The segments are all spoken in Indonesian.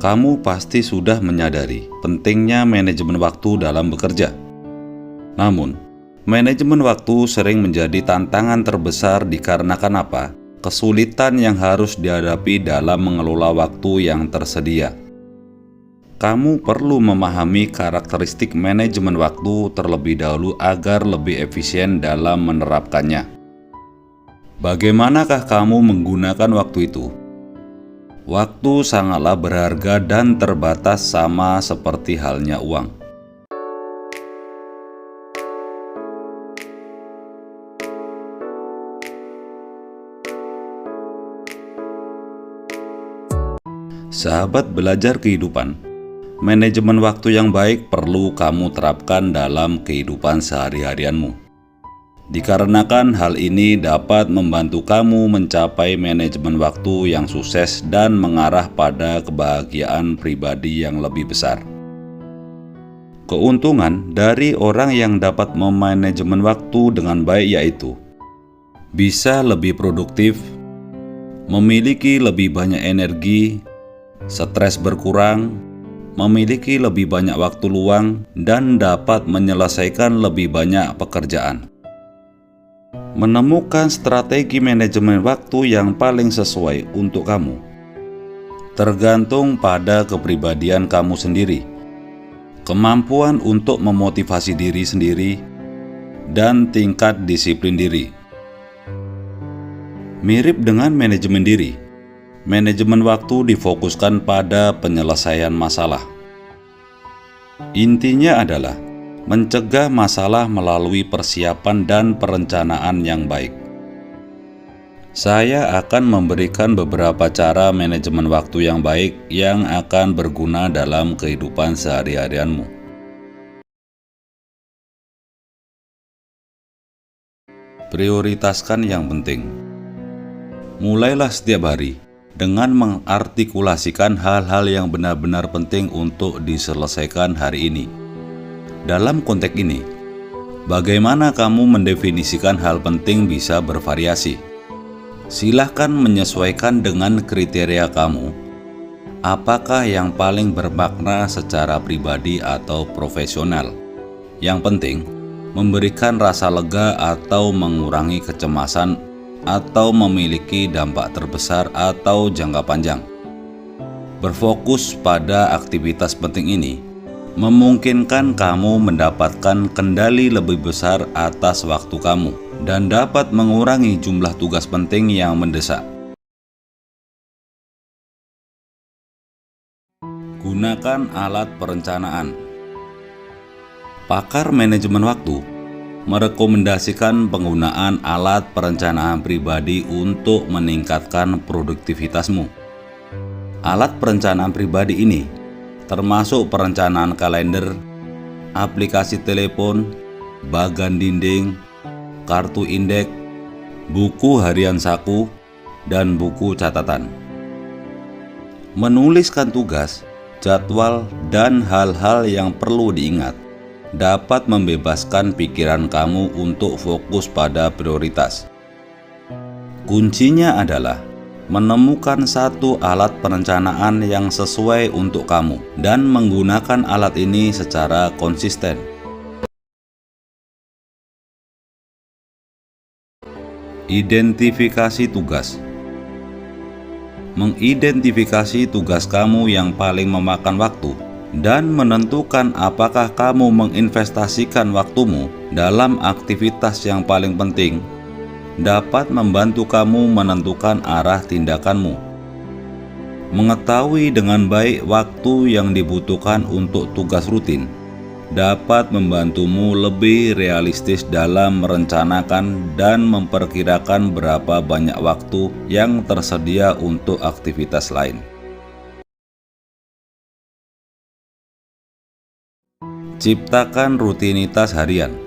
Kamu pasti sudah menyadari pentingnya manajemen waktu dalam bekerja. Namun, manajemen waktu sering menjadi tantangan terbesar dikarenakan apa? Kesulitan yang harus dihadapi dalam mengelola waktu yang tersedia. Kamu perlu memahami karakteristik manajemen waktu terlebih dahulu agar lebih efisien dalam menerapkannya. Bagaimanakah kamu menggunakan waktu itu? Waktu sangatlah berharga dan terbatas, sama seperti halnya uang. Sahabat belajar kehidupan, manajemen waktu yang baik perlu kamu terapkan dalam kehidupan sehari-harianmu. Dikarenakan hal ini dapat membantu kamu mencapai manajemen waktu yang sukses dan mengarah pada kebahagiaan pribadi yang lebih besar. Keuntungan dari orang yang dapat memanajemen waktu dengan baik yaitu bisa lebih produktif, memiliki lebih banyak energi, stres berkurang, memiliki lebih banyak waktu luang, dan dapat menyelesaikan lebih banyak pekerjaan. Menemukan strategi manajemen waktu yang paling sesuai untuk kamu tergantung pada kepribadian kamu sendiri, kemampuan untuk memotivasi diri sendiri, dan tingkat disiplin diri. Mirip dengan manajemen diri, manajemen waktu difokuskan pada penyelesaian masalah. Intinya adalah mencegah masalah melalui persiapan dan perencanaan yang baik. Saya akan memberikan beberapa cara manajemen waktu yang baik yang akan berguna dalam kehidupan sehari-harianmu. Prioritaskan yang penting. Mulailah setiap hari dengan mengartikulasikan hal-hal yang benar-benar penting untuk diselesaikan hari ini. Dalam konteks ini, bagaimana kamu mendefinisikan hal penting bisa bervariasi. Silahkan menyesuaikan dengan kriteria kamu. Apakah yang paling bermakna secara pribadi atau profesional? Yang penting, memberikan rasa lega atau mengurangi kecemasan atau memiliki dampak terbesar atau jangka panjang. Berfokus pada aktivitas penting ini memungkinkan kamu mendapatkan kendali lebih besar atas waktu kamu dan dapat mengurangi jumlah tugas penting yang mendesak. Gunakan alat perencanaan. Pakar manajemen waktu merekomendasikan penggunaan alat perencanaan pribadi untuk meningkatkan produktivitasmu. Alat perencanaan pribadi ini termasuk perencanaan kalender, aplikasi telepon, bagan dinding, kartu indeks, buku harian saku, dan buku catatan. Menuliskan tugas, jadwal, dan hal-hal yang perlu diingat dapat membebaskan pikiran kamu untuk fokus pada prioritas. Kuncinya adalah menemukan satu alat perencanaan yang sesuai untuk kamu dan menggunakan alat ini secara konsisten. Identifikasi tugas. Mengidentifikasi tugas kamu yang paling memakan waktu dan menentukan apakah kamu menginvestasikan waktumu dalam aktivitas yang paling penting dapat membantu kamu menentukan arah tindakanmu. Mengetahui dengan baik waktu yang dibutuhkan untuk tugas rutin dapat membantumu lebih realistis dalam merencanakan dan memperkirakan berapa banyak waktu yang tersedia untuk aktivitas lain. Ciptakan rutinitas harian.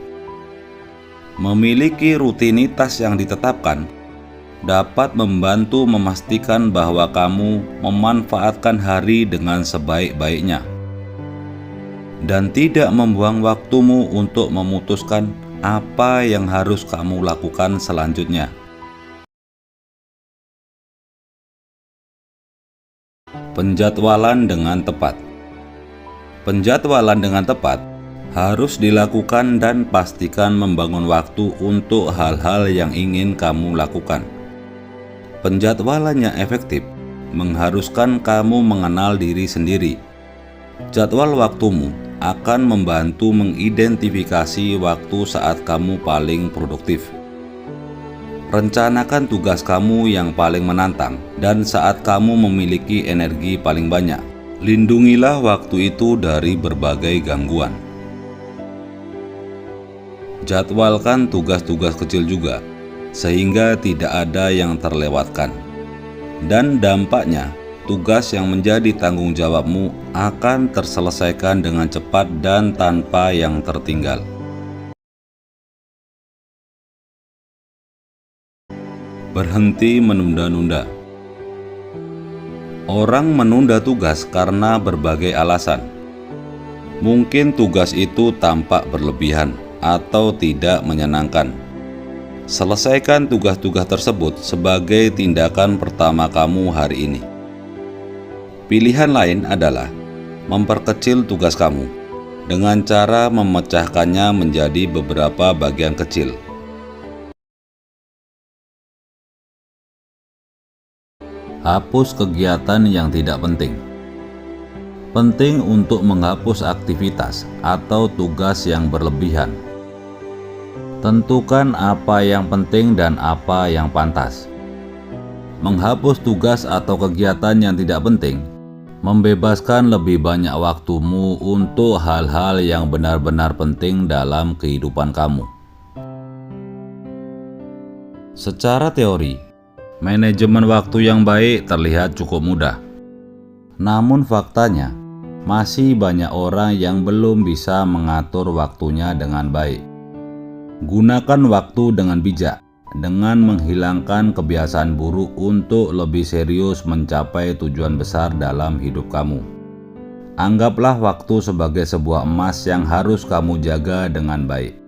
Memiliki rutinitas yang ditetapkan dapat membantu memastikan bahwa kamu memanfaatkan hari dengan sebaik-baiknya dan tidak membuang waktumu untuk memutuskan apa yang harus kamu lakukan selanjutnya. Penjadwalan dengan tepat. Penjadwalan dengan tepat harus dilakukan dan pastikan membangun waktu untuk hal-hal yang ingin kamu lakukan. Penjadwalan yang efektif mengharuskan kamu mengenal diri sendiri. Jadwal waktumu akan membantu mengidentifikasi waktu saat kamu paling produktif. Rencanakan tugas kamu yang paling menantang dan saat kamu memiliki energi paling banyak. Lindungilah waktu itu dari berbagai gangguan. Jadwalkan tugas-tugas kecil juga, sehingga tidak ada yang terlewatkan. Dan dampaknya, tugas yang menjadi tanggung jawabmu akan terselesaikan dengan cepat dan tanpa yang tertinggal. Berhenti menunda-nunda. Orang menunda tugas karena berbagai alasan. Mungkin tugas itu tampak berlebihan atau tidak menyenangkan. Selesaikan tugas-tugas tersebut sebagai tindakan pertama kamu hari ini. Pilihan lain adalah memperkecil tugas kamu dengan cara memecahkannya menjadi beberapa bagian kecil. Hapus kegiatan yang tidak penting. Penting untuk menghapus aktivitas atau tugas yang berlebihan. Tentukan apa yang penting dan apa yang pantas. Menghapus tugas atau kegiatan yang tidak penting membebaskan lebih banyak waktumu untuk hal-hal yang benar-benar penting dalam kehidupan kamu. Secara teori, manajemen waktu yang baik terlihat cukup mudah. Namun faktanya, masih banyak orang yang belum bisa mengatur waktunya dengan baik. Gunakan waktu dengan bijak, dengan menghilangkan kebiasaan buruk untuk lebih serius mencapai tujuan besar dalam hidup kamu. Anggaplah waktu sebagai sebuah emas yang harus kamu jaga dengan baik.